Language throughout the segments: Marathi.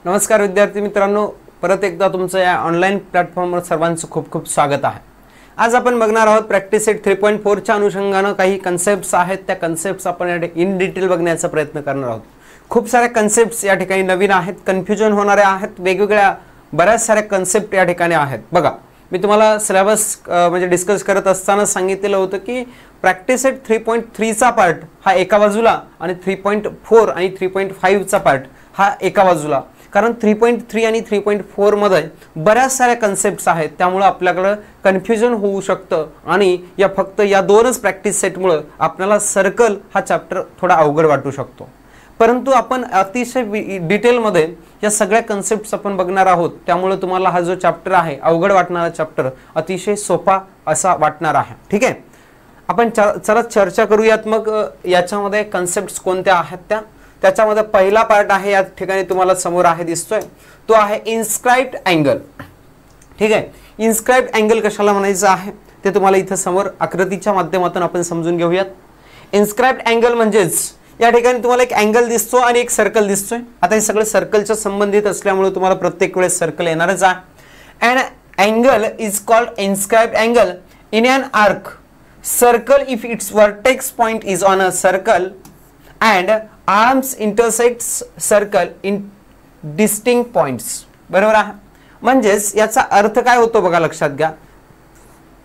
नमस्कार विद्यार्थी मित्रांनो, परत एकदा तुमचं या ऑनलाईन प्लॅटफॉर्मवर सर्वांचं खूप खूप स्वागत आहे। आज आपण बघणार आहोत प्रॅक्टिस सेट 3.4 च्या अनुषंगाने काही कन्सेप्ट्स आहेत, त्या कन्सेप्ट्स आपण इन डिटेल बघण्याचा प्रयत्न करणार आहोत। खूप सारे कन्सेप्ट्स या ठिकाणी नवीन आहेत, कन्फ्युजन होणारे आहेत, वेगवेगळ्या बऱ्याच साऱ्या कन्सेप्ट या ठिकाणी आहेत। बघा, मी तुम्हाला सिलेबस म्हणजे डिस्कस करत असताना सांगितलेलं होतं की प्रॅक्टिस सेट 3.3 चा पार्ट हा एका बाजूला आणि 3.4 आणि 3.5 चा पार्ट हा एका बाजूला, कारण 3.3 आणि 3.4 मध्ये बऱ्याच साऱ्या कन्सेप्ट्स आहेत, त्यामुळे आपल्याकडे कन्फ्युजन होऊ शकतं आणि या फक्त या दोनच प्रॅक्टिस सेटमुळे आपल्याला सर्कल हा चॅप्टर थोडा अवघड वाटू शकतो। परंतु आपण अतिशय डिटेल मध्ये या सगळ्या कन्सेप्ट्स आपण बघणार आहोत, त्यामुळे तुम्हाला हा जो चॅप्टर आहे अवघड वाटणारा चॅप्टर अतिशय सोपा असा वाटणार आहे। ठीक आहे, आपण चला चर्चा करूयात। मग याच्यामध्ये कन्सेप्ट्स कोणत्या आहेत त्याच्यामध्ये पहिला पार्ट आहे, या ठिकाणी तुम्हाला समोर आहे दिसतोय, तो आहे इन्स्क्राइब्ड अँगल। ठीक आहे, इन्स्क्राइब्ड अँगल कशाला म्हणायचं आहे ते तुम्हाला इथे समोर आकृतीच्या माध्यमातून आपण समजून घेऊयात। इन्स्क्राइब्ड अँगल म्हणजेच या ठिकाणी तुम्हाला एक अँगल दिसतो आणि एक सर्कल दिसतोय। आता हे सगळे सर्कलच्या संबंधित असल्यामुळे तुम्हाला प्रत्येक वेळेस सर्कल येणारच आहे। And angle is called inscribed angle in an arc circle if it's vertex point is on a circle and arms intersects circle in distinct points. बरोबर आहे, म्हणजेच याचा अर्थ काय होतो बघा, लक्षात घ्या।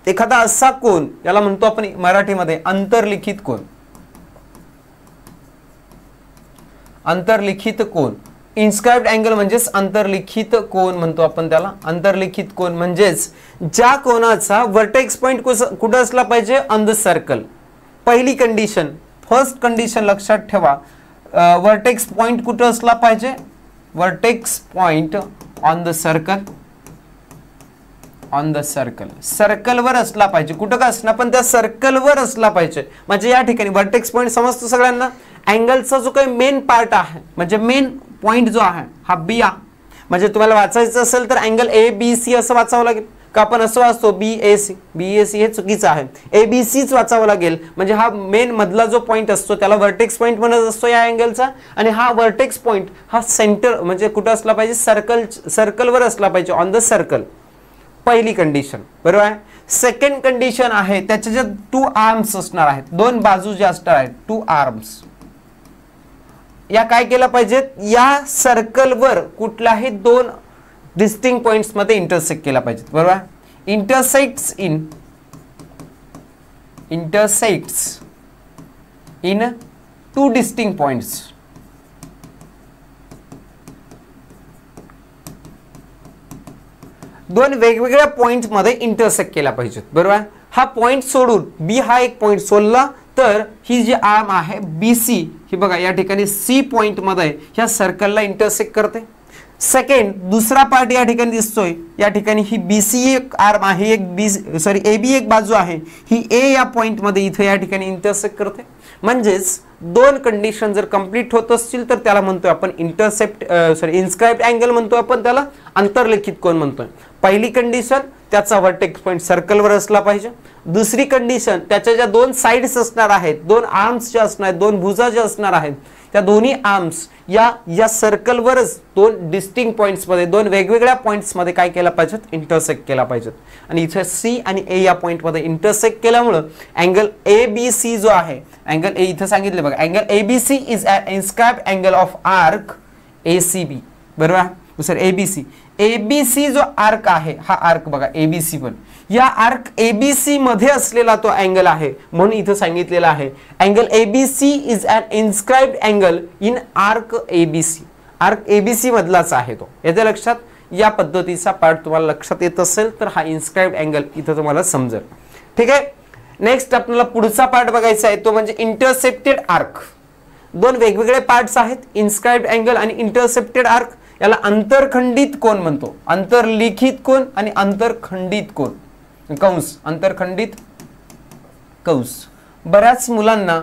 एखादा असा कोन, याला म्हणतो आपण मराठीमध्ये अंतर्लिखित कोन। अंतर्लिखित कोन, इन्स्क्राइब्ड अँगल म्हणजेच अंतर्लिखित कोन म्हणतो आपण त्याला। अंतर्लिखित कोन म्हणजेच ज्या कोनाचा वर्टेक्स पॉइंट कुठे असला पाहिजे, ऑन द सर्कल। पहिली कंडिशन, फर्स्ट कंडिशन लक्षात ठेवा, वर्टेक्स पॉइंट कुठे असला पाहिजे, vertex point on the circle. On the circle, circle वर असला पाहिजे, कुठं का असणार पण त्या सर्कल वर असला पाहिजे। म्हणजे या ठिकाणी वर्टेक्स पॉइंट समजतो सगळ्यांना। अँगलचा जो काही मेन पार्ट आहे, म्हणजे मेन पॉइंट जो आहे हा बी आहे। म्हणजे तुम्हाला वाचायचं असेल तर अँगल ए बी सी असं वाचावं लागेल का, आपण असं वाचतो बी ए सी। बी ए सी हे चुकीचं आहे, ए बी सीच वाचावं लागेल। म्हणजे हा मेन मधला जो पॉइंट असतो त्याला वर्टेक्स पॉइंट म्हणत असतो या अँगलचा, आणि हा वर्टेक्स पॉइंट हा सेंटर म्हणजे कुठं असला पाहिजे, सर्कलवर असला पाहिजे, ऑन द सर्कल। पहिली कंडिशन बरोबर आहे। सेकंड कंडिशन आहे त्याचे जे टू आर्म्स असणार आहेत, दोन बाजू ज्या असणार आहेत, टू आर्म्स, या काय केलं पाहिजेत, या सर्कलवर कुठल्याही दोन डिस्टिंक्ट पॉइंट्स मध्ये इंटरसेक्ट केला पाहिजे। बरोबर, intersects in two distinct points. दोन वेगवेगळ्या पॉइंट मध्ये इंटरसेक्ट केला पाहिजे। बरोबर, हा पॉइंट सोडून बी हा एक पॉइंट सोडला तर ही जी आर्म आहे बी सी, ही बघा या ठिकाणी सी पॉइंट मध्ये ह्या सर्कलला इंटरसेक्ट करते। सेकंड दुसरा पार्ट या ठिकाणी दिसतोय, या ठिकाणी ही बी सी एक आर्म आहे, एक बी सॉरी ए बी एक बाजू आहे, ही ए या पॉइंट मध्ये इथे या ठिकाणी इंटरसेक्ट करते। म्हणजेच दोन कंडिशन जर कंप्लीट होत असतील तर त्याला म्हणतोय आपण इन्स्क्राइब्ड अँगल म्हणतो आपण त्याला, अंतर्लिखित कोन म्हणतोय। पहिली कंडिशन त्याचा वर्टेक्स पॉइंट सर्कलवर असला पाहिजे। दुसरी कंडिशन त्याच्या ज्या दोन साइड्स असणार आहेत, दोन आर्म्स ज्या असणार आहेत, दोन भुजा ज्या असणार आहेत, त्या दोन्ही आर्म्स या सर्कलवरच दोन डिस्टिंक्ट पॉइंट्स मध्ये, दोन वेगवेगळ्या पॉइंट्स मध्ये काय केला पाहिजे, इंटरसेक्ट केला पाहिजे। आणि इथे सी आणि ए या पॉइंट मध्ये इंटरसेक्ट केल्यामुळे अँगल ए बी सी जो आहे, अँगल ए इथे सांगितले बघा, angle A B C is an inscribed angle of arc A C B. बरोबर सर, एबीसी एबीसी जो आर्क आहे, हा आर्क बघा एबीसी, पण या आर्क एबीसी मध्ये असलेला तो अँगल आहे, म्हणून इथे सांगितलेला आहे angle ABC is an inscribed angle in arc ABC. Arc ABC मधलाच आहे तो, येते लक्षात। या पद्धतीचा पार्ट तुम्हाला लक्षात येत असेल तर हा इन्स्क्राइब्ड अँगल इथे तुम्हाला समजेल। ठीक आहे, नेक्स्ट आपल्याला पुढचा पार्ट बघायचा आहे, तो म्हणजे इंटरसेप्टेड आर्क। दोन वेगवेगळे पार्ट्स आहेत, इन्स्क्राइब्ड अँगल आणि इंटरसेप्टेड आर्क। याला अंतरखंडित कोन म्हणतो, अंतर्लिखित कोन आणि अंतरखंडित कोन, कंस, अंतरखंडित कंस। बऱ्याच मुलांना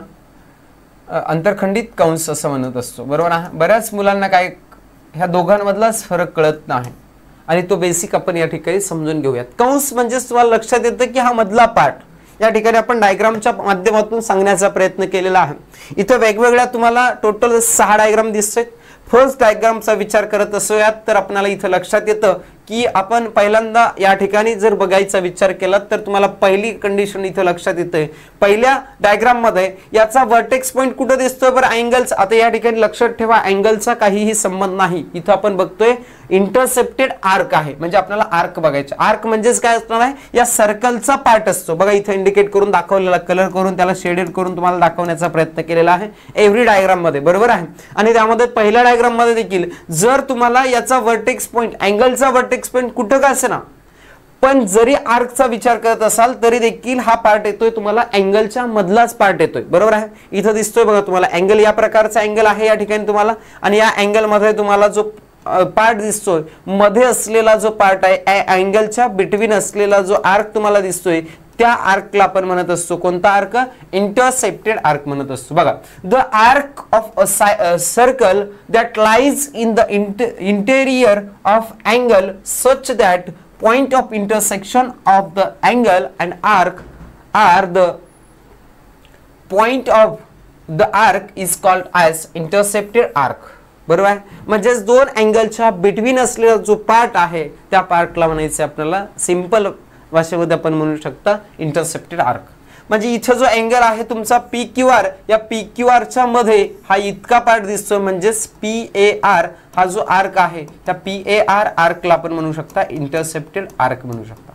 अंतरखंडित कंस असं म्हणत असतो। बरोबर आहे, बऱ्याच मुलांना काय ह्या दोघांमधलाच फरक कळत नाही, आणि तो बेसिक आपण या ठिकाणी समजून घेऊयात। कंस म्हणजे तुम्हाला लक्षात येतं की हा मधला पार्ट या ठिकाणी आपण डायग्रामच्या माध्यमातून सांगण्याचा प्रयत्न केलेला आहे। इथे वेगवेगळ्या तुम्हाला टोटल 6 डायग्राम दिसतात। फर्स्ट डायग्रामचा विचार करत असूयात तर आपल्याला इथं लक्षात येतं की आपण पहिल्यांदा या ठिकाणी जर बघायचा विचार केला तर तुम्हाला पहिली कंडिशन इथं लक्षात येते। पहिल्या डायग्राम मध्ये याचा वर्टेक्स पॉइंट कुठे दिसतोय बरं, अँगल्स। आता या ठिकाणी लक्षात ठेवा अँगलचा काहीही संबंध नाही, इथं आपण बघतोय इंटरसेप्टेड आर्क आहे, म्हणजे आपल्याला आर्क बघायचे। आर्क म्हणजेच काय असणार आहे, या सर्कलचा पार्ट असतो बघा, इथे इंडिकेट करून दाखवलेला, कलर करून त्याला शेडेड करून तुम्हाला दाखवण्याचा प्रयत्न केलेला आहे एव्हरी डायग्राम मध्ये, बरोबर आहे। आणि त्यामध्ये पहिल्या डायग्राम मध्ये देखील जर तुम्हाला याचा वर्टेक्स पॉइंट, अँगलचा वर्टेक्स पॉइंट कुठं का असेना, पण जरी आर्कचा विचार करत असाल तरी देखील हा पार्ट येतोय तुम्हाला अँगलच्या मधलाच पार्ट येतोय, बरोबर आहे। इथं दिसतोय बघा तुम्हाला अँगल, या प्रकारचा अँगल आहे या ठिकाणी तुम्हाला, आणि या अँगल मध्ये तुम्हाला जो पार्ट दिसतोय मध्ये असलेला जो पार्ट आहे, अँगलच्या बिटवीन असलेला जो आर्क तुम्हाला दिसतोय त्या आर्कला आपण म्हणत असतो कोणता आर्क, इंटरसेप्टेड आर्क म्हणत असतो। बघा, the arc of a circle that lies in the interior of angle such that point of intersection of the angle and arc are the point of the arc is called as intercepted arc, बरोबर आहे। म्हणजे दोन अँगलच्या बिटवीन असलेला जो पार्ट आहे त्या पार्टला म्हणायचं आपल्याला सिंपल भाषेमध्ये आपण म्हणू शकता इंटरसेप्टेड आर्क। म्हणजे इथं जो अँगल आहे तुमचा PQR, या PQR च्या मध्ये हा इतका पार्ट दिसतोय, म्हणजे PAR हा जो आर्क आहे त्या PAR आर्कला आपण म्हणू शकता इंटरसेप्टेड आर्क म्हणू शकता,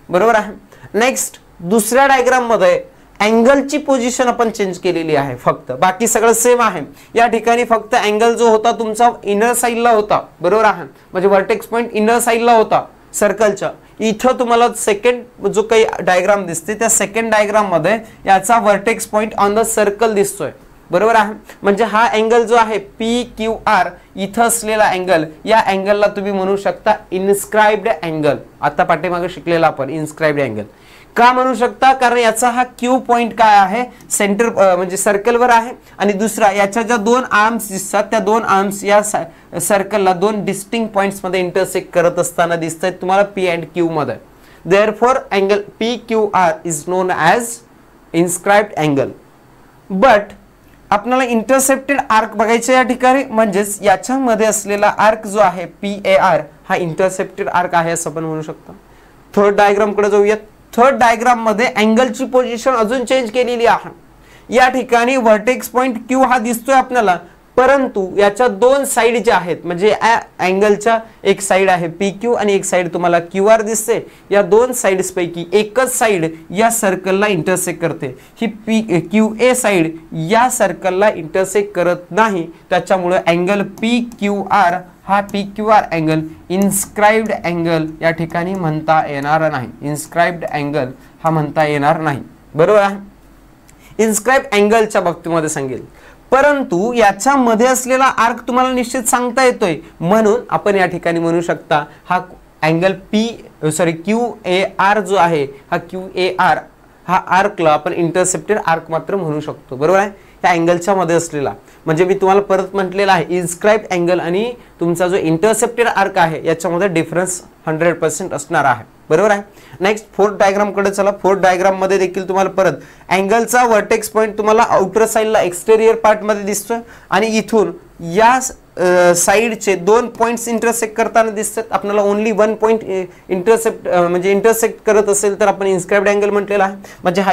बरोबर आहे। नेक्स्ट दुसऱ्या डायग्राम मध्ये अँगलची पोझिशन आपण चेंज केलेली आहे फक्त, बाकी सगळं सेम आहे। या ठिकाणी फक्त अँगल जो होता तुमचा इनर साइडला होता, बरोबर आहे, म्हणजे वर्टेक्स पॉइंट इनर साइडला होता सर्कलच्या। इथं तुम्हाला सेकंड जो काही डायग्राम दिसते त्या सेकंड डायग्राम मध्ये याचा vertex point on the circle दिसतोय, बरोबर आहे। म्हणजे हा अँगल जो आहे PQR इथं असलेला अँगल, या अँगलला तुम्ही म्हणू शकता इन्स्क्राइब्ड अँगल। आता पाठीमागे शिकलेला आपण इन्स्क्राइब्ड अँगल का म्हणू शकता, कारण याचा हा Q पॉइंट काय आहे, सेंटर म्हणजे सर्कलवर आहे, आणि दुसरा याच्या ज्या दोन आर्म्स दिसतात त्या दोन आर्म्स या सर्कलला दोन डिस्टिंक्ट पॉइंट्स मध्ये इंटरसेक्ट करत असताना दिसतात तुम्हाला P and Q मध्ये। Therefore angle PQR is non as inscribed angle. But आपल्याला इंटरसेप्टेड आर्क बघायचे या ठिकाणी, म्हणजेच याच्यामध्ये असलेला आर्क जो आहे PAR हा इंटरसेप्टेड आर्क आहे असं आपण म्हणू शकतो। थर्ड डायग्राम कडे जाऊयात। थर्ड डायग्राम मध्ये अँगलची पोझिशन अजून चेंज केलेली आहे। या ठिकाणी वर्टेक्स पॉइंट Q हा दिसतोय आपल्याला, परंतु याच्या दोन साइड ज्या आहेत, म्हणजे अँगलच्या एक साइड आहे PQ आणि एक साइड तुम्हाला QR दिसते, या दोन साइड्स पैकी एकच साइड या सर्कलला इंटरसेक्ट करते, ही QA साइड या सर्कलला इंटरसेक्ट करत नाही, त्याच्यामुळे अँगल PQR हा PQR अँगल इन्स्क्राइब्ड अँगल या ठिकाणी म्हणता येणार नाही, इन्स्क्राइब्ड अँगल हा म्हणता येणार नाही, बरोबर आहे। इन्स्क्राइब्ड अँगलच्या बाबतीमध्ये सांगेल, परंतु याच्यामध्ये असलेला आर्क तुम्हाला निश्चित सांगता येतोय, म्हणून आपण या ठिकाणी म्हणू शकता हा अँगल QAR जो आहे हा QAR हा आर्कला आपण इंटरसेप्टेड आर्क मात्र म्हणू शकतो, बरोबर आहे। त्या अँगलच्या मध्ये असलेला, म्हणजे मी तुम्हाला परत म्हटलेलं आहे इन्स्क्राइब्ड अँगल आणि तुमचा जो इंटरसेप्टेड आर्क आहे याच्यामध्ये डिफरन्स 100% असणार आहे, बरोबर आहे। नेक्स्ट फोर्थ डायग्राम कडे चला। फोर्थ डायग्राम मध्ये देखील तुम्हाला परत अँगलचा वर्टेक्स पॉइंट तुम्हाला आउटर साइडला एक्सटेरियर पार्ट मध्ये दिसतोय, आणि इथून या साइडचे दोन पॉइंट्स इंटरसेक्ट करताना दिसतात आपल्याला। ओनली वन पॉइंट म्हणजे इंटरसेक्ट करत असेल तर आपण इन्स्क्राइब्ड अँगल म्हटलेला आहे, म्हणजे हा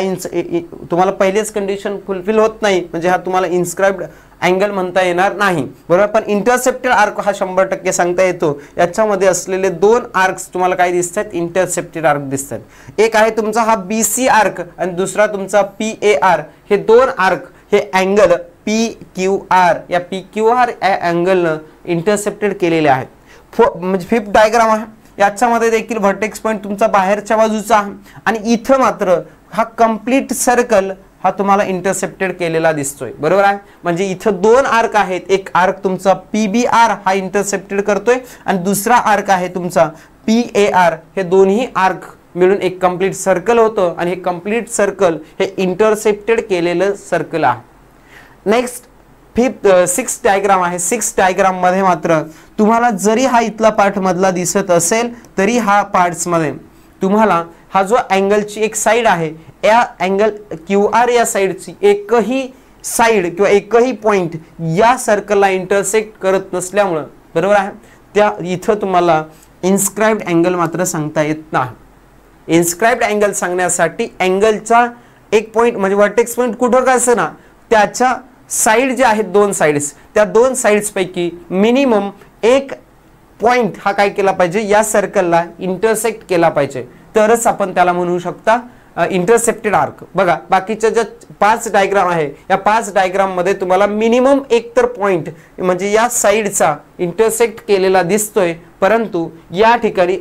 तुम्हाला पहिलेच कंडिशन फुलफिल होत नाही, म्हणजे हा तुम्हाला इन्स्क्राइब्ड अँगल म्हणता येणार नाही, बरोबर। पण इंटरसेप्टेड आर्क हा 100% सांगता येतो। याच्यामध्ये असलेले दोन आर्क्स तुम्हाला काय दिसतात, इंटरसेप्टेड आर्क दिसतात। एक आहे तुमचा हा BC आर्क आणि दुसरा तुमचा PAR, हे दोन आर्क हे अँगल PQR या PQR अँगलनं इंटरसेप्टेड केलेले आहेत। म्हणजे फिफ्थ डायग्राम आहे, याच्यामध्ये देखील व्हर्टेक्स पॉइंट तुमचा बाहेरच्या बाजूचा आहे, आणि इथं मात्र हा कंप्लीट सर्कल हा तुम्हाला इंटरसेप्टेड केलेला दिसतोय, बरोबर आहे। म्हणजे इथं दोन आर्क आहेत, एक आर्क तुमचा PBR हा इंटरसेप्टेड करतोय आणि दुसरा आर्क आहे तुमचा PAR, हे दोन्ही आर्क मिळून एक कंप्लीट सर्कल होतं, आणि हे कंप्लीट सर्कल हे इंटरसेप्टेड केलेलं सर्कल आहे। नेक्स्ट सिक्स डायग्राम आहे। सिक्स डायग्राम मध्ये मात्र तुम्हाला जरी हा इथला पार्ट मधला दिसत असेल तरी हा पार्ट्स मध्ये तुम्हाला हा जो अँगलची एक साइड आहे, या अँगल QR या साइडची एकही साइड किंवा एकही पॉइंट या सर्कलला इंटरसेक्ट करत नसल्यामुळं, बरोबर आहे, त्या इथं तुम्हाला इन्स्क्राइब्ड अँगल मात्र सांगता येत नाही. इन्स्क्राइब्ड अँगल सांगण्यासाठी अँगलचा एक पॉइंट म्हणजे वर्टेक्स पॉइंट कुठं का असेना त्याच्या साइड जे आहेत दोन साइड्स, त्या दोन साइड्स पैकी मिनिमम एक पॉइंट हा काय केला पाहिजे या सर्कलला इंटरसेक्ट केला पाहिजे, तरच आपण त्याला म्हणू शकता इंटरसेप्टेड आर्क. बघा बाकीच्या ज्या 5 डायग्राम आहे या 5 डायग्राम मध्ये तुम्हाला मिनिमम एक तर पॉइंट म्हणजे या साइडचा इंटरसेक्ट केलेला दिसतोय, परंतु या ठिकाणी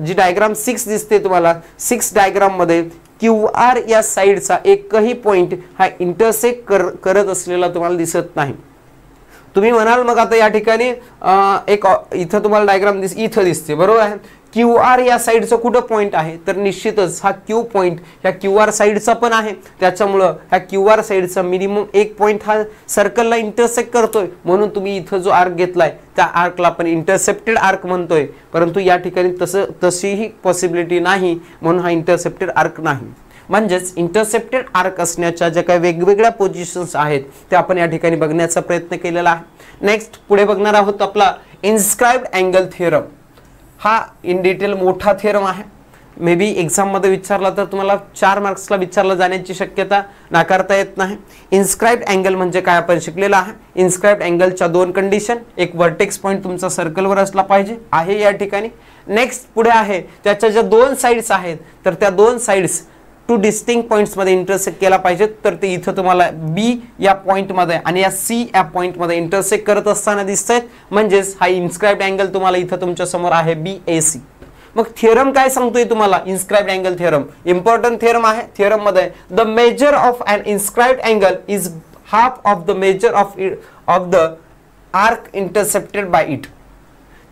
जी डायग्राम 6 दिसते तुम्हाला 6 डायग्राम मध्ये QR या साइडचा एकही पॉइंट हा इंटरसेक्ट करत असलेला तुम्हाला दिसत नाही. तुम्ही म्हणाल मग आता या ठिकाणी एक इथं तुम्हाला डायग्राम इथं दिसते, बरोबर आहे, QR या साइडचा कुठं पॉइंट आहे, तर निश्चितच हा Q पॉइंट ह्या QR साइडचा पण आहे, त्याच्यामुळं ह्या QR साइडचा मिनिमम एक पॉइंट हा सर्कलला इंटरसेक्ट करतोय, म्हणून तुम्ही इथं जो आर्क घेतलाय त्या आर्कला आपण इंटरसेप्टेड आर्क म्हणतोय. परंतु या ठिकाणी तशीही पॉसिबिलिटी नाही, म्हणून हा इंटरसेप्टेड आर्क नाही. म्हणजेच इंटरसेप्टेड आर्क असण्याच्या ज्या काही वेगवेगळ्या पोझिशन्स आहेत त्या आपण या ठिकाणी बघण्याचा प्रयत्न केलेला आहे. नेक्स्ट पुढे बघणार आहोत आपला इन्स्क्राइब्ड अँगल थिअरम. हा इन डिटेल मोठा थिअरम आहे. मे बी एक्झाममध्ये विचारला तर तुम्हाला 4 मार्क्सला विचारला जाण्याची शक्यता नाकारता येत नाही. इन्स्क्राइब्ड अँगल म्हणजे काय आपण शिकलेला आहे. इन्स्क्राइब्ड अँगलच्या 2 कंडिशन, एक वर्टेक्स पॉइंट तुमचा सर्कलवर असला पाहिजे आहे या ठिकाणी. नेक्स्ट पुढे आहे त्याच्या ज्या 2 साइड्स आहेत तर त्या 2 साइड्स 2 डिस्टिंक्ट पॉइंट्स मध्ये इंटरसेक्ट केला पाहिजे, तर ते इथं तुम्हाला B या पॉइंट मध्ये आणि या C या पॉइंट मध्ये इंटरसेक्ट करत असताना दिसतंय. म्हणजेच हा इन्स्क्राइब्ड अँगल तुम्हाला इथं तुमच्या समोर आहे BAC. मग थिअरम काय सांगतोय तुम्हाला inscribed angle theorem, important theorem आहे. थिअरम मध्ये the measure of an inscribed angle is half of the measure of the arc intercepted by it.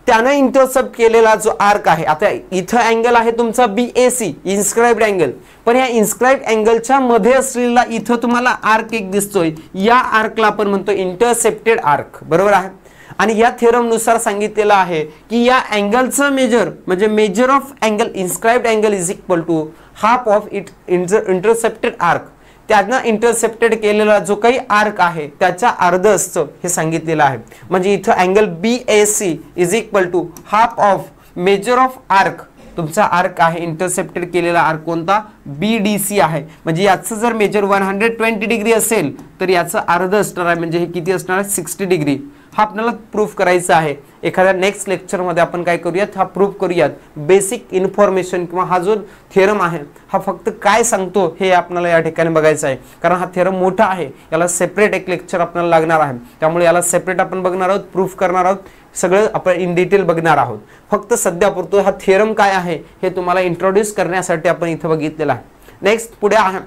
त्यानं इंटरसेप्ट केलेला जो आर्क आहे, आता इथं अँगल आहे तुमचा BAC इन्स्क्राइब्ड अँगल, पण या इन्स्क्राइब्ड अँगलच्या मध्ये असलेला इथं तुम्हाला आर्क एक दिसतोय, या आर्कला आपण म्हणतो इंटरसेप्टेड आर्क, बरोबर आहे. आणि या थिअरम नुसार सांगितलेलं आहे की या अँगलचं मेजर म्हणजे measure of angle inscribed angle is equal to half of it intercepted arc. त्यानं इंटरसेप्टेड केलेला जो काही आर्क आहे त्याच्या अर्ध असतं हे सांगितलेलं आहे. म्हणजे इथं angle BAC is equal to half of measure of arc, तुमचा आर्क आहे इंटरसेप्टेड केलेला आर्क कोणता BDC आहे. म्हणजे याचं जर मेजर 120 डिग्री असेल तर याचं अर्ध असणार आहे, म्हणजे हे किती असणार आहे 60 डिग्री. हा आपल्याला प्रूफ करायचा आहे. एखाद्या नेक्स्ट लेक्चर मध्ये आपण काय करूयात हा प्रूफ करूयात. बेसिक इन्फॉर्मेशन किंवा हा जो थिअरम आहे हा फक्त काय सांगतो हे आपल्याला या ठिकाणी बघायचं आहे, कारण हा थिअरम मोठा आहे, याला सेपरेट एक लेक्चर आपल्याला लागणार आहे. त्यामुळे याला सेपरेट आपण बघणार आहोत, प्रूफ करणार आहोत, सगळं आपण इन डिटेल बघणार आहोत. फक्त सध्या पुरतो हा थिअरम काय आहे हे तुम्हाला इंट्रोड्यूस करण्यासाठी आपण इथं बघितलेला आहे. नेक्स्ट पुढे आहे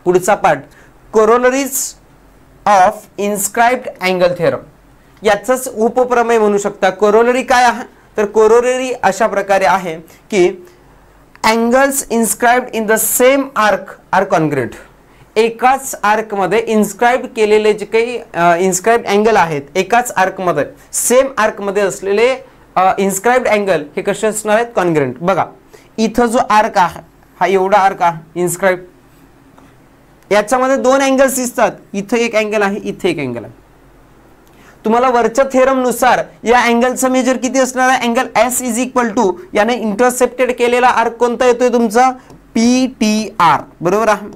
पुढचा part corollaries of inscribed angle theorem. याचंच उपप्रमेय म्हणू शकता. कोरोलरी काय आहे तर कोरोलरी अशा प्रकारे आहे की angles inscribed in the same arc are congruent. एकाच आर्क मध्ये इन्स्क्राइब केलेले जे काही इन्स्क्राइब्ड अँगल आहेत एकाच आर्क मध्ये सेम आर्क मध्ये असलेले इन्स्क्राइब्ड अँगल हे कसे असणार आहेत कॉन्ग्रुएंट. बघा इथं जो आर्क आहे हा एवढा आर्क आहे इन्स्क्राइब, याच्यामध्ये 2 अँगल्स दिसतात, इथं एक अँगल आहे इथे एक अँगल आहे. तुम्हाला वरच्या थिअरम नुसार या अँगलचं मेजर किती असणार आहे angle S is equal to याने इंटरसेप्टेड केलेला आर्क कोणता येतोय तुमचा PTR, बरोबर आहे.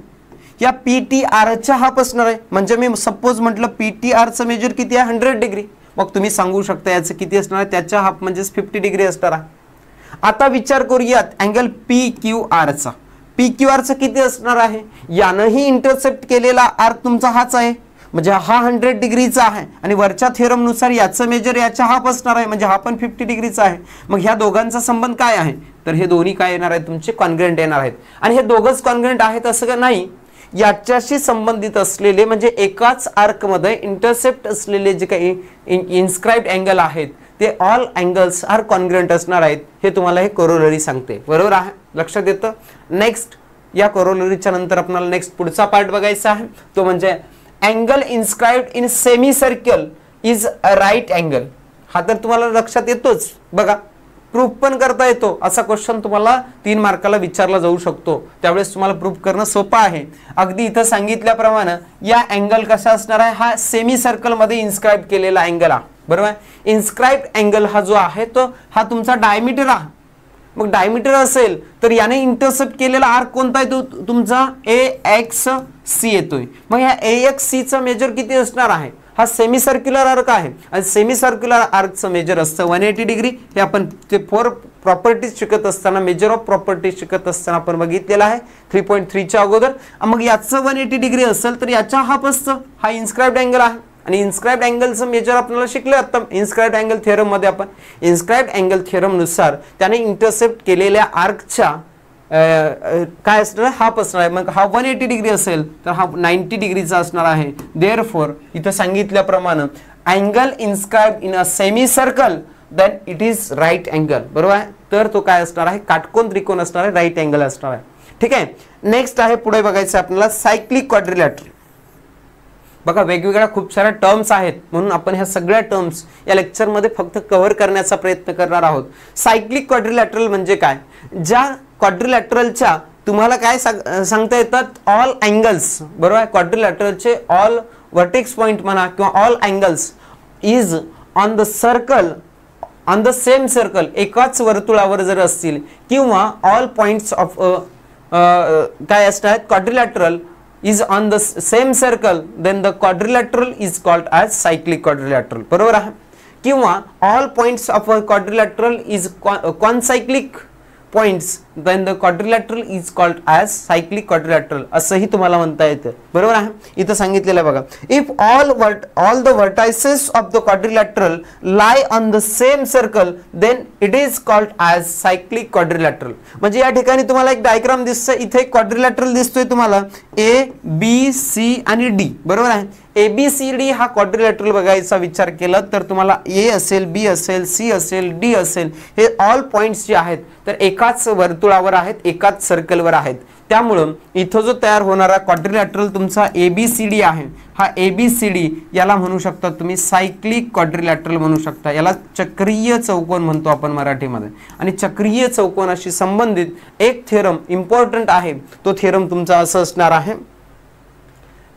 या PTR च्या हाफ असणार आहे. म्हणजे मी सपोज म्हटलं PTR चं मेजर किती आहे 100 डिग्री, मग तुम्ही सांगू शकता याचं किती असणार आहे त्याच्या हाफ म्हणजे 50 डिग्री असणार आहे. आता विचार करूयात अँगल PQR चा. PQR चं किती असणार आहे, यानंही इंटरसेप्ट केलेला आर्क तुमचा हाच आहे, म्हणजे हा 100 डिग्रीचा आहे आणि वरच्या थिअरम नुसार याचं मेजर याच्या हाफ असणार आहे, म्हणजे हा पण 50 डिग्रीचा आहे. मग ह्या दोघांचा संबंध काय आहे तर हे दोन्ही काय येणार आहेत तुमचे कॉन्ग्रुएंट येणार आहेत. आणि हे दोघंच कॉन्ग्रुएंट आहेत असं का नाही, याच्याशी संबंधित असलेले म्हणजे एकाच आर्क मध्ये इंटरसेप्ट असलेले जे काही इन्स्क्राइब्ड अँगल आहेत ते ऑल अँगल्स आर कॉन्ग्रुएंट असणार आहेत. हे तुम्हाला हे कोरोलरी सांगते, बरोबर आहे, लक्षात येतं. नेक्स्ट या कोरोलरीच्या नंतर आपल्याला नेक्स्ट पुढचा पार्ट बघायचा आहे, तो म्हणजे angle inscribed in semi circle is a right angle. हा तर तुम्हाला लक्षात येतोच. बघा प्रूफ पण करता येतो असा क्वेश्चन तुम्हाला 3 मार्काला विचारला जाऊ शकतो, त्यावेळेस तुम्हाला प्रूफ करणं सोपं आहे. अगदी इथं सांगितल्याप्रमाणे या अँगल कसा असणार आहे, हा सेमी सर्कल मध्ये इन्स्क्राईब केलेला अँगल आहे, बरोबर. इन्स्क्राईब अँगल हा जो आहे तो हा तुमचा डायमीटर आहे. मग डायमीटर असेल तर याने इंटरसेप्ट केलेला आर्क कोणता आहे, तो तुमचा AXC येतोय. मग ह्या AXC चा मेजर किती असणार आहे, हा सेमी सर्क्युलर आर्क आहे आणि सेमी सर्क्युलर आर्कचं मेजर असतं 180 डिग्री. हे आपण ते 4 प्रॉपर्टीज शिकत असताना, मेजर ऑफ प्रॉपर्टीज शिकत असताना आपण बघितलेलं आहे 3.3 च्या अगोदर. मग याचं 180 डिग्री असेल तर याच्या हाफ असतं, हा इन्स्क्राइब्ड अँगल आहे. आणि इन्स्क्राइब्ड अँगलचं मेजर आपल्याला शिकले आता इन्स्क्राइब्ड अँगल थिअरम मध्ये. आपण इन्स्क्राइब्ड अँगल थिअरम नुसार त्याने इंटरसेप्ट केलेल्या आर्कच्या काय असणार, हाफ असणार आहे. मग हा 180 डिग्री असेल तर हा 90 डिग्रीचा असणार आहे. देअरफॉर इथं सांगितल्याप्रमाणे angle inscribed in a semi circle then it is right angle, बरोबर आहे. तर तो काय असणार आहे, काटकोन त्रिकोण असणार आहे, राईट अँगल असणार आहे. ठीक आहे. नेक्स्ट आहे पुढे बघायचं आपल्याला सायक्लिक क्वाड्रिलॅटरल. बघा वेगवेगळ्या खूप साऱ्या टर्म्स आहेत म्हणून आपण ह्या सगळ्या टर्म्स या लेक्चर मध्ये फक्त कव्हर करण्याचा प्रयत्न करणार आहोत. सायक्लिक क्वाड्रिलॅटरल म्हणजे काय, ज्या क्वाड्रिलॅटरलच्या तुम्हाला काय सांगता येतात, ऑल अँगल्स, बरोबर आहे. क्वाड्रिलॅटरलचे ऑल व्हर्टेक्स पॉइंट म्हणा किंवा all angles is on the circle, on the same circle, एकाच वर्तुळावर जर असतील किंवा ऑल पॉइंट्स ऑफ काय असतात quadrilateral is on the same circle, then the quadrilateral is called as cyclic quadrilateral, बरोबर आहे. किंवा all points of a quadrilateral is concyclic points, then the quadrilateral is called as cyclic quadrilateral असंही तुम्हाला म्हणता येतं, बरोबर आहे. इथं सांगितलेलं आहे बघा, if all the vertices of the quadrilateral lie on the same circle then it is called as cyclic quadrilateral. म्हणजे या ठिकाणी तुम्हाला एक डायग्राम दिसतोय, इथे एक क्वाड्रिलॅटरल दिसतोय तुम्हाला ABC आणि D, बरोबर आहे. ABCD हा क्वाड्रिलॅटरल बघायचा विचार केला तर तुम्हाला A असेल, B असेल, C असेल, D असेल, हे ऑल पॉइंट्स जे आहेत तर एकाच वर्तुळावर आहेत, एकाच सर्कलवर आहेत. त्यामुळं इथं जो तयार होणारा क्वाड्रिलॅटरल तुमचा ABCD आहे, हा ABCD याला म्हणू शकता तुम्ही सायक्लिक क्वाड्रिलॅटरल म्हणू शकता. याला चक्रीय चौकोन म्हणतो आपण मराठीमध्ये. आणि चक्रीय चौकोनाशी संबंधित एक थेरम इम्पॉर्टंट आहे, तो थेरम तुमचा असं असणार आहे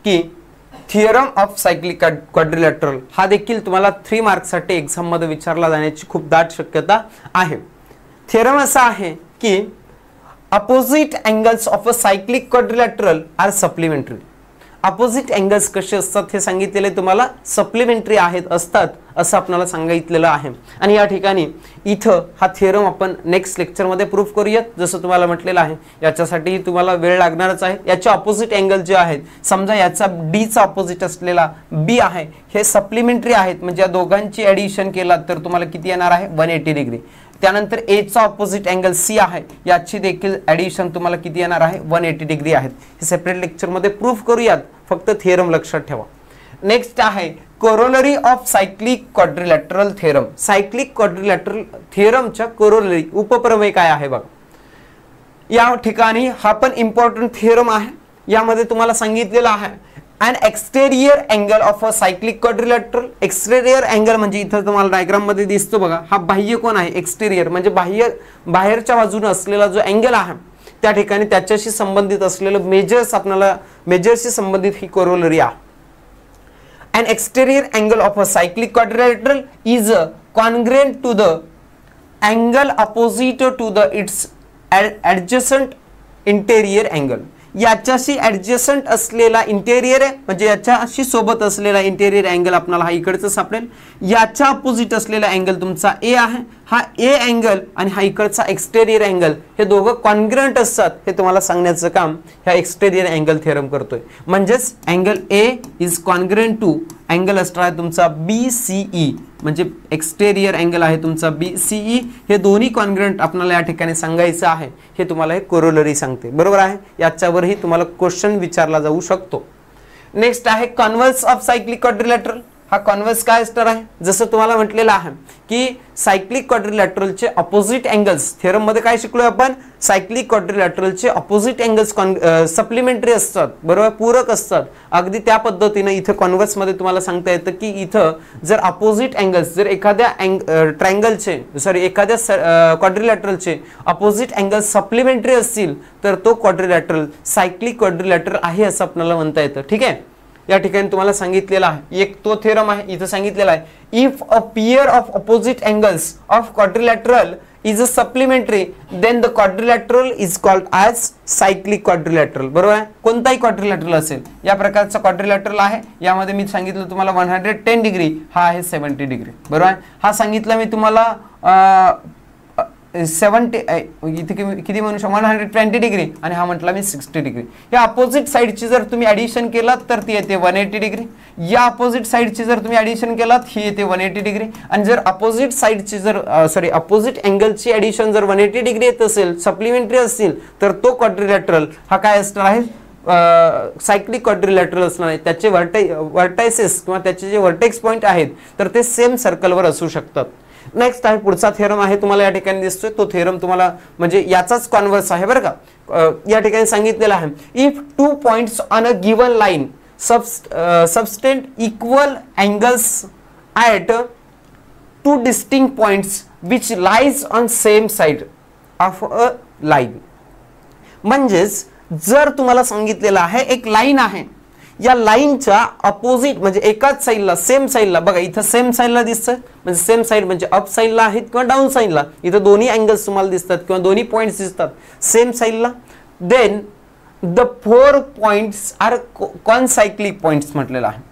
की थिअरम ऑफ सायक्लिक क्वाड्रिलॅटरल. हा देखील तुम्हाला 3 मार्क्ससाठी एक्झाम मध्ये विचारला जाण्याची खूप दाट शक्यता आहे. थिअरम असा आहे की opposite angles of a cyclic quadrilateral are supplementary. Opposite angles कसे असतात हे सांगितलेले तुम्हाला सप्लिमेंटरी असतात असं आपल्याला सांगितलेलं आहे. आणि या ठिकाणी इथं हा थिअरम आपण नेक्स्ट लेक्चरमध्ये प्रूफ करूयात. जसं तुम्हाला म्हटलेलं आहे याच्यासाठी तुम्हाला वेळ लागणारच आहे. याचे ऑपोजिट अँगल जे आहेत, समजा याचा D चा ऑपोजिट असलेला B आहे, हे सप्लिमेंटरी आहेत. म्हणजे या दोघांची ॲडिशन केलात तर तुम्हाला किती येणार आहे 180 डिग्री. त्यानंतर A चा ऑपोजिट अँगल C आहे, याची देखील ॲडिशन तुम्हाला किती येणार आहे 180 डिग्री आहेत. हे सेपरेट लेक्चरमध्ये प्रूफ करूयात, फक्त थिअरम लक्षात ठेवा. नेक्स्ट आहे corollary of cyclic quadrilateral theorem. Cyclic quadrilateral थिअरमच्या कोरोलरी उपप्रमेय काय आहे बघा. या ठिकाणी हा पण इम्पॉर्टंट थिअरम आहे. यामध्ये तुम्हाला सांगितलेलं आहे an exterior angle of a cyclic quadrilateral. Exterior angle म्हणजे इथं तुम्हाला डायग्राम मध्ये दिसतो बघा, हा बाह्य कोण आहे, एक्सटेरियर म्हणजे बाहेरच्या बाजूने असलेला जो अँगल आहे त्या ठिकाणी त्याच्याशी संबंधित असलेलं मेजर्स, आपल्याला मेजरशी संबंधित ही कोरोलरी आहे. An exterior angle of a cyclic quadrilateral is congruent to the angle opposite to the its adjacent interior angle. याच्याशी ऍडजस्टंट असलेला इंटेरियर आहे म्हणजे याच्याशी सोबत असलेला इंटेरियर अँगल आपल्याला हा इकडचा सापडेल. याच्या अपोजिट असलेला अँगल तुमचा A आहे. हा A अँगल आणि हा इकडचा एक्सटेरियर अँगल हे दोघं कॉन्ग्रंट असतात हे तुम्हाला सांगण्याचं काम ह्या एक्सटेरियर अँगल थिअरम करतोय. म्हणजेच angle A is congruent to angle असणार आहे तुमचा BCE, म्हणजे एक्सटेरियर अँगल आहे तुमचा BCE. हे दोन्ही कॉन्ग्रंट आपल्याला या ठिकाणी सांगायचं आहे, हे तुम्हाला हे कोरोलरी सांगते, बरोबर आहे. याच्यावरही तुम्हाला क्वेश्चन विचारला जाऊ शकतो. नेक्स्ट आहे कन्व्हर्स ऑफ सायक्लिक क्वाड्रिलॅटरल. हा कॉन्व्हर्स काय असणार आहे, जसं तुम्हाला म्हटलेलं आहे की सायक्लिक क्वाड्रिलॅटरलचे अपोजिट अँगल्स, थेरम मध्ये काय शिकलोय आपण, सायक्लिक क्वाड्रिलॅटरलचे अपोजिट अँगल्स सप्लिमेंटरी असतात, बरोबर, पूरक असतात. अगदी त्या पद्धतीने इथं कॉन्व्हर्स मध्ये तुम्हाला सांगता येतं की इथं जर अपोजिट अँगल्स, जर एखाद्या एखाद्या क्वाड्रिलॅटरलचे अपोजिट अँगल्स सप्लिमेंटरी असतील तर तो क्वाड्रिलॅटरल सायक्लिक क्वाड्रिलॅटरल आहे असं आपल्याला म्हणता येतं. ठीक आहे, या ठिकाणी तुम्हाला सांगितलेलं आहे एक तो थेरम आहे, इथं सांगितलेला आहे if a pair of opposite angles of quadrilateral is a supplementary then the quadrilateral is called as cyclic quadrilateral. बरोबर आहे, कोणताही क्वाड्रिलॅटरल असेल, या प्रकारचा क्वाड्रिलॅटरल आहे, यामध्ये मी सांगितलं तुम्हाला 110 डिग्री, हा आहे 70 डिग्री. बरोबर आहे, हा सांगितलं मी तुम्हाला 70 इथे किती म्हणू शकतो 120 डिग्री, आणि हा म्हटला मी 60 डिग्री. या अपोजिट साइडची जर तुम्ही ॲडिशन केलात तर ती येते 180 डिग्री. या अपोजिट साइडची जर तुम्ही ॲडिशन केलात ही येते 180 डिग्री. आणि जर अपोजिट साइडची अपोजिट अँगलची ॲडिशन जर 180 डिग्री येत असेल, सप्लिमेंटरी असतील, तर तो क्वाड्रिलॅटरल हा काय असणार आहे, सायक्लिक क्वाड्रिलॅटरल असणार आहे. त्याचे व्हर्टायसेस किंवा त्याचे जे व्हर्टेक्स पॉइंट आहेत तर ते सेम सर्कलवर असू शकतात. नेक्स्ट आहे पुढचा थेरम आहे, तुम्हाला या ठिकाणी दिसतोय तो थेरम तुम्हाला म्हणजे याचाच कॉन्व्हर्स आहे बरं का. या ठिकाणी सांगितलेलं आहे if 2 points on a given line subtend equal angles at 2 distinct points which lies on same side of a line. म्हणजेच जर तुम्हाला सांगितलेलं आहे एक लाईन आहे, या लाईनच्या अपोजिट म्हणजे एकाच साईडला, सेम साईडला, बघा इथं सेम साईडला दिसतं, म्हणजे सेम साईड म्हणजे अप साईडला आहेत किंवा डाऊन साईडला, इथं दोन्ही अँगल्स तुम्हाला दिसतात किंवा दोन्ही पॉइंट्स दिसतात सेम साईडला, then the 4 points are concyclic points म्हटलेलं आहे.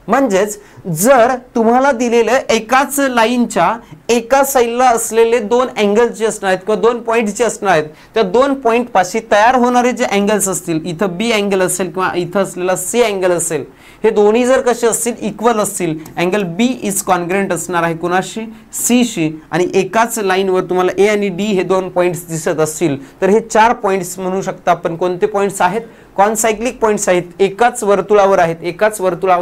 म्हणजेच जर तुम्हाला दिलेलं एकाच लाईनच्या एका साईडला असलेले 2 अँगल्स जे असणार आहेत किंवा 2 पॉइंट्स जे असणार आहेत, त्या 2 पॉइंट पाशी तयार होणारे जे अँगल्स असतील, इथं बी अँगल असेल किंवा इथं असलेला सी अँगल असेल, हे दोन्ही जर कसे असतील, इक्वल असतील, अँगल बी इज कॉन्ग्रुएंट असणार आहे कुणाशी, सी शी, आणि एकाच लाईनवर तुम्हाला ए आणि डी हे 2 पॉइंट्स दिसत असतील, तर हे 4 पॉइंट्स म्हणू शकता आपण. कोणते पॉइंट्स आहेत, कॉनसायक्लिक पॉइंट्स आहेत, एकाच वर्तुळावर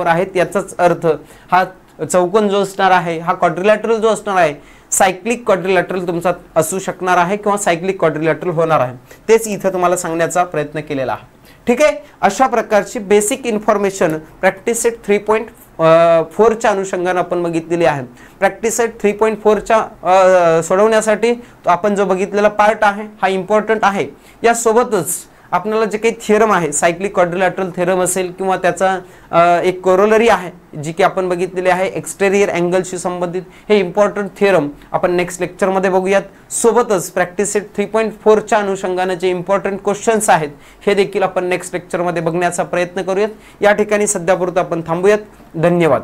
आहेत, याचाच अर्थ हा चौकोन जो असणार आहे, हा क्वाड्रिलॅटरल जो असणार आहे, सायक्लिक क्वाड्रिलॅटरल तुमचा असू शकणार आहे किंवा सायक्लिक क्वाड्रिलॅटरल होणार आहे. तेच इथं तुम्हाला सांगण्याचा प्रयत्न केलेला आहे. ठीक आहे, अशा प्रकारची बेसिक इन्फॉर्मेशन प्रॅक्टिस सेट 3.4 च्या अनुषंगाने आपण बघितलेली आहे. प्रॅक्टिस सेट 3.4 च्या सोडवण्यासाठी आपण जो बघितलेला पार्ट आहे हा इम्पॉर्टंट आहे. यासोबतच आपल्याला जे काही थिअरम आहे, सायक्लिक क्वाड्रिलॅटरल थिअरम असेल किंवा त्याचा एक कोरोलरी आहे जी की आपण बघितलेली आहे एक्सटेरियर अँगलशी संबंधित, हे इम्पॉर्टंट थिअरम आपण नेक्स्ट लेक्चरमध्ये बघूयात. सोबतच प्रॅक्टिस सेट 3.4 च्या अनुषंगाने जे इम्पॉर्टंट क्वेश्चन्स आहेत हे देखील आपण नेक्स्ट लेक्चरमध्ये बघण्याचा प्रयत्न करूयात. या ठिकाणी सध्यापुरतं आपण थांबूयात. धन्यवाद.